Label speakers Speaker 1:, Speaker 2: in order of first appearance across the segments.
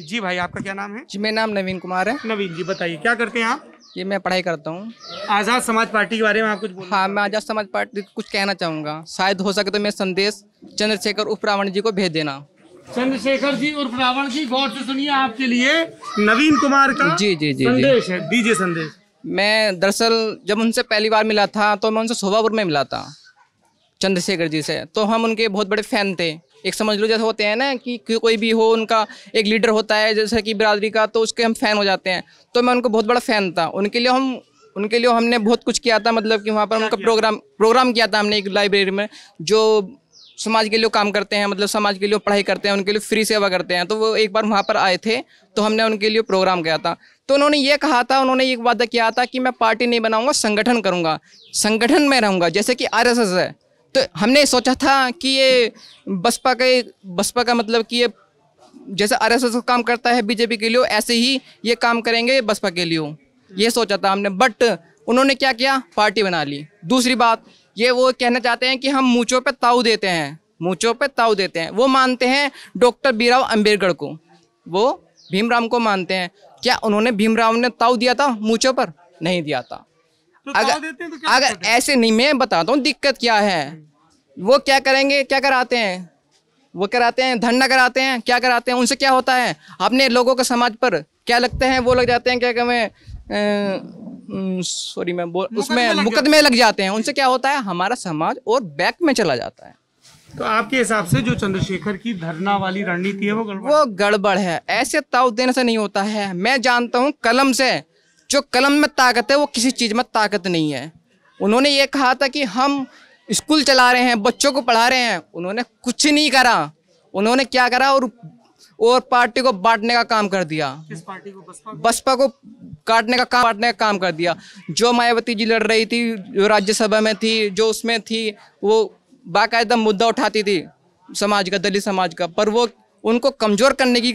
Speaker 1: जी भाई, आपका क्या नाम है?
Speaker 2: जी मेरा नाम नवीन कुमार है।
Speaker 1: नवीन जी, बताइए क्या करते हैं आप?
Speaker 2: ये मैं पढ़ाई करता हूँ।
Speaker 1: आज़ाद समाज पार्टी के बारे में आप कुछ बोलिए।
Speaker 2: हाँ, मैं आज़ाद समाज पार्टी को कुछ कहना चाहूँगा। शायद हो सके तो मैं संदेश चंद्रशेखर उर्फ रावण जी को भेज देना।
Speaker 1: चंद्रशेखर जी उर्फ रावण जी, गौर से सुनिए, आपके लिए नवीन कुमार का
Speaker 2: जी जी जी
Speaker 1: संदेश है, दीजिए संदेश।
Speaker 2: मैं दरअसल जब उनसे पहली बार मिला था तो मैं उनसे शोभापुर में मिला था, चंद्रशेखर जी से। तो हम उनके बहुत बड़े फ़ैन थे। एक समझ लो जैसे होते हैं ना कि कोई भी हो, उनका एक लीडर होता है जैसे कि बिरादरी का, तो उसके हम फ़ैन हो जाते हैं। तो मैं उनको बहुत बड़ा फ़ैन था। उनके लिए हमने बहुत कुछ किया था। मतलब कि वहाँ पर उनका प्रोग्राम किया था हमने एक लाइब्रेरी में, जो समाज के लिए काम करते हैं, मतलब समाज के लिए पढ़ाई करते हैं, उनके लिए फ्री सेवा करते हैं। तो वो एक बार वहाँ पर आए थे तो हमने उनके लिए प्रोग्राम किया था। तो उन्होंने ये कहा था, उन्होंने एक वादा किया था कि मैं पार्टी नहीं बनाऊंगा, संगठन करूंगा, संगठन में रहूंगा, जैसे कि आरएसएस है। तो हमने सोचा था कि ये बसपा का मतलब कि ये जैसे आरएसएस का काम करता है बीजेपी के लिए, ऐसे ही ये काम करेंगे बसपा के लिए, ये सोचा था हमने। बट उन्होंने क्या किया, पार्टी बना ली। दूसरी बात ये वो कहना चाहते हैं कि हम मूंछों पे ताऊ देते हैं, मूंछों पे ताऊ देते हैं। वो मानते हैं डॉक्टर भीमराव अंबेडकर को, वो भीमराव को मानते हैं। क्या उन्होंने भीमराव ने ताऊ दिया था मूंछों पर? नहीं दिया था।
Speaker 1: तो
Speaker 2: अगर ऐसे नहीं, मैं बताता हूँ दिक्कत क्या है। वो क्या करेंगे, क्या कराते हैं, वो कराते हैं धरना कराते हैं, क्या कराते हैं, उनसे क्या होता है, अपने लोगों के समाज पर क्या लगते हैं, वो लग जाते हैं, क्या कहें, सॉरी मैं उसमें मुकदमे लग जाते हैं। उनसे क्या होता है, हमारा समाज और बैक में चला जाता है।
Speaker 1: तो आपके हिसाब से जो चंद्रशेखर की धरना वाली रणनीति है वो
Speaker 2: गड़बड़ है। ऐसे ताव देने से नहीं होता है। मैं जानता हूँ कलम से, जो कलम में ताकत है वो किसी चीज़ में ताकत नहीं है। उन्होंने ये कहा था कि हम स्कूल चला रहे हैं, बच्चों को पढ़ा रहे हैं, उन्होंने कुछ नहीं करा। उन्होंने क्या करा, और पार्टी को बांटने का काम कर दिया।
Speaker 1: किस पार्टी को?
Speaker 2: बसपा को बांटने का काम कर दिया। जो मायावती जी लड़ रही थी, जो राज्यसभा में थी, जो उसमें थी, वो बाकायदा मुद्दा उठाती थी समाज का, दलित समाज का, पर वो उनको कमज़ोर करने की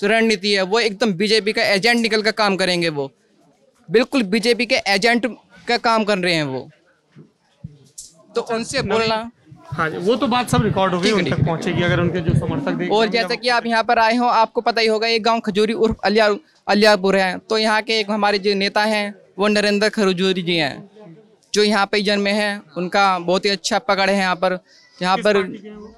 Speaker 2: रणनीति है। वो एकदम बीजेपी का एजेंट निकल कर काम करेंगे। वो बिल्कुल बीजेपी के एजेंट का काम कर रहे हैं वो। तो उनसे बोलना,
Speaker 1: हाँ जी, वो तो बात सब रिकॉर्ड होगी, उन तक पहुंचेगी अगर उनके जो समर्थक देखेंगे।
Speaker 2: और जैसे कि आप यहाँ पर आए हो, आपको पता ही होगा, ये गांव खजूरी उर्फ अलियापुर है। तो यहाँ के एक हमारे जो नेता हैं वो नरेंद्र खजूरी जी हैं, जो यहाँ पे जन्मे हैं। उनका बहुत ही अच्छा पकड़ है यहाँ पर। यहाँ पर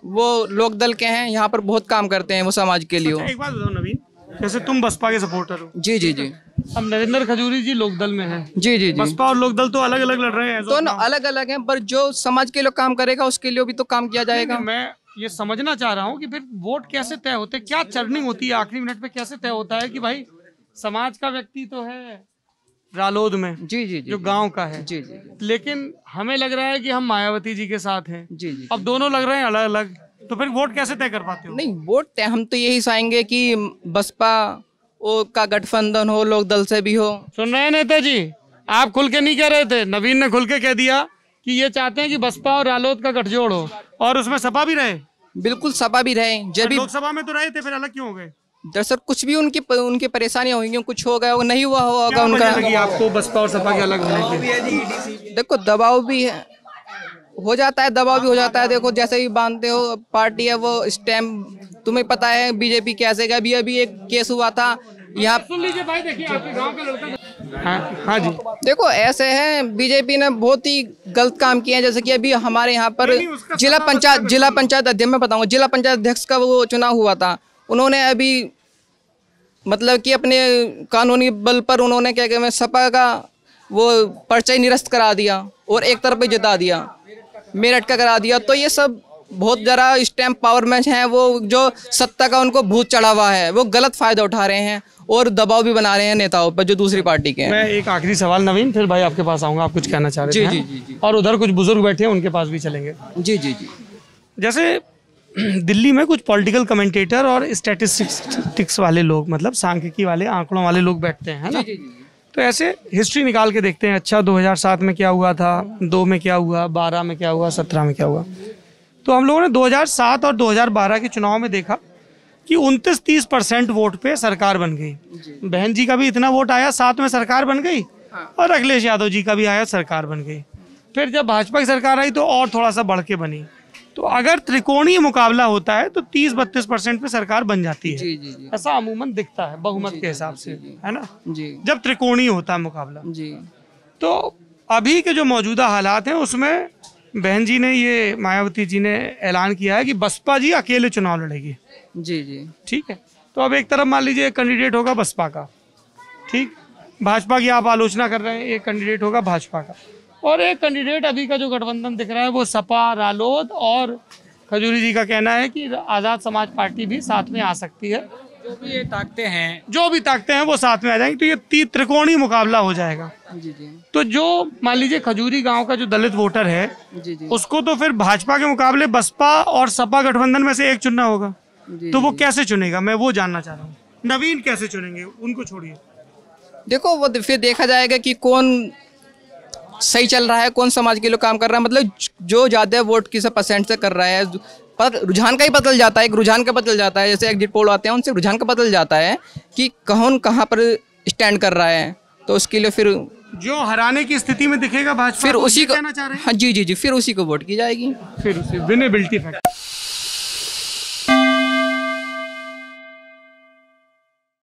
Speaker 2: वो लोकदल के हैं, यहाँ पर बहुत काम करते हैं वो समाज के लिए।
Speaker 1: एक बात बताओ नवीन, जैसे तुम बसपा के सपोर्टर हो।
Speaker 2: जी जी जी।
Speaker 1: अब नरेंद्र खजूरी जी लोकदल में हैं।
Speaker 2: जी जी जी।
Speaker 1: बसपा और लोकदल तो अलग अलग लड़ रहे हैं,
Speaker 2: दोनों अलग अलग हैं, पर जो समाज के लिए काम करेगा उसके लिए भी तो काम किया जाएगा।
Speaker 1: मैं ये समझना चाह रहा हूँ कि फिर वोट कैसे तय होते हैं, क्या चर्निंग होती है आखिरी मिनट पे, कैसे तय होता है कि भाई समाज का व्यक्ति तो है रालोद में,
Speaker 2: जी जी जी,
Speaker 1: जो गांव का है,
Speaker 2: जी जी,
Speaker 1: लेकिन हमें लग रहा है कि हम मायावती जी के साथ हैं।
Speaker 2: जी जी।
Speaker 1: अब दोनों लग रहे हैं अलग अलग, तो फिर वोट कैसे तय कर पाते हो?
Speaker 2: नहीं, वोट तय हम तो यही चाहेंगे कि बसपा का गठबंधन हो, लोक दल से भी हो।
Speaker 1: सुन रहे हैं नेता जी, आप खुल के नहीं कह रहे थे, नवीन ने खुल के कह दिया कि ये चाहते हैं कि बसपा और रालोद का गठजोड़ हो, और उसमें सपा भी रहे।
Speaker 2: बिल्कुल, सपा भी रहे। जब
Speaker 1: लोकसभा में तो रहे थे, फिर अलग क्यों हो गए?
Speaker 2: दरअसल कुछ भी उनकी परेशानियां होंगी, कुछ हो गया, वो नहीं हुआ होगा उनका।
Speaker 1: आपको बसपा और सपा के अलग होने की?
Speaker 2: देखो दबाव भी है, हो जाता है, दबाव भी हो जाता है। देखो जैसे ही बांधते हो, पार्टी है वो स्टैम्प, तुम्हें पता है बीजेपी कैसे का। अभी एक केस हुआ था यहाँ।
Speaker 1: सुन लीजिए भाई, देखिए आपके गांव का लड़का। हाँ जी,
Speaker 2: देखो ऐसे है, बीजेपी ने बहुत ही गलत काम किए हैं। जैसे कि अभी हमारे यहाँ पर जिला पंचायत अध्यक्ष, मैं बताऊंगा, जिला पंचायत अध्यक्ष का वो चुनाव हुआ था। उन्होंने अभी मतलब कि अपने कानूनी बल पर उन्होंने क्या कहते हैं, सपा का वो पर्चा ही निरस्त करा दिया और एक तरफ ही जिता दिया, मेरठ का करा दिया। तो ये सब बहुत ज़रा स्टैम्प पावर में हैं। वो जो सत्ता का उनको भूत चढ़ा हुआ है, वो गलत फ़ायदा उठा रहे हैं और दबाव भी बना रहे हैं नेताओं पर जो दूसरी पार्टी के हैं।
Speaker 1: मैं एक आखिरी सवाल नवीन, फिर भाई आपके पास आऊँगा, आप कुछ कहना चाह रहे हैं?
Speaker 2: जी जी जी।
Speaker 1: और उधर कुछ बुजुर्ग बैठे हैं, उनके पास भी चलेंगे।
Speaker 2: जी जी जी।
Speaker 1: जैसे दिल्ली में कुछ पॉलिटिकल कमेंटेटर और स्टैटिस्टिक्स वाले लोग, मतलब सांख्यिकी वाले, आंकड़ों वाले लोग बैठते हैं, है ना? तो ऐसे हिस्ट्री निकाल के देखते हैं, अच्छा 2007 में क्या हुआ था, 2 में क्या हुआ, 12 में क्या हुआ, 17 में क्या हुआ। तो हम लोगों ने 2007 और 2012 के चुनाव में देखा कि 29-30% वोट पे सरकार बन गई। बहन जी का भी इतना वोट आया, 7 में सरकार बन गई, और अखिलेश यादव जी का भी आया, सरकार बन गई। फिर जब भाजपा की सरकार आई तो और थोड़ा सा बढ़ के बनी। तो अगर त्रिकोणीय मुकाबला होता है तो 30-32% पे सरकार बन जाती है।
Speaker 2: जी जी जी
Speaker 1: ऐसा अमूमन दिखता है बहुमत के हिसाब से, है ना,
Speaker 2: जी
Speaker 1: जब त्रिकोणीय होता है मुकाबला।
Speaker 2: जी
Speaker 1: तो अभी के जो मौजूदा हालात हैं उसमें बहन जी ने, ये मायावती जी ने ऐलान किया है कि बसपा जी अकेले चुनाव लड़ेगी।
Speaker 2: जी जी
Speaker 1: ठीक है, तो अब एक तरफ मान लीजिए एक कैंडिडेट होगा बसपा का, ठीक, भाजपा की आप आलोचना कर रहे हैं, एक कैंडिडेट होगा भाजपा का, और एक कैंडिडेट अभी का जो गठबंधन दिख रहा है वो सपा, रालोद और खजूरी जी का कहना है कि आज़ाद समाज पार्टी भी साथ में आ सकती है।
Speaker 3: जो भी ये ताकते हैं,
Speaker 1: जो भी ताकते हैं वो साथ में आ जाएंगे, तो ये त्रिकोणीय मुकाबला हो जाएगा।
Speaker 2: जी जी
Speaker 1: तो जो मान लीजिए खजूरी गांव का जो दलित वोटर है
Speaker 2: जी जी
Speaker 1: उसको तो फिर भाजपा के मुकाबले बसपा और सपा गठबंधन में से एक चुनना होगा।
Speaker 2: जी
Speaker 1: तो वो कैसे चुनेगा, मैं वो जानना चाह रहा हूँ। नवीन कैसे चुनेंगे, उनको छोड़िए।
Speaker 2: देखो वो फिर देखा जाएगा कि कौन सही चल रहा है, कौन समाज के लिए काम कर रहा है, मतलब जो ज़्यादा वोट किस परसेंट से कर रहा है, पर रुझान का ही बदल जाता है, एक रुझान का बदल जाता है, जैसे एग्जिट पोल आते हैं उनसे रुझान का बदल जाता है कि कौन कहाँ पर स्टैंड कर रहा है, तो उसके लिए फिर
Speaker 1: जो हराने की स्थिति में दिखेगा भाजपा,
Speaker 2: फिर
Speaker 1: तो
Speaker 2: उसी
Speaker 1: ये
Speaker 2: को,
Speaker 1: कहना चाह रहे हैं?
Speaker 2: हाँ जी जी जी, फिर उसी को वोट की जाएगी।
Speaker 1: फिर उसी विनेबिलिटी फैक्टर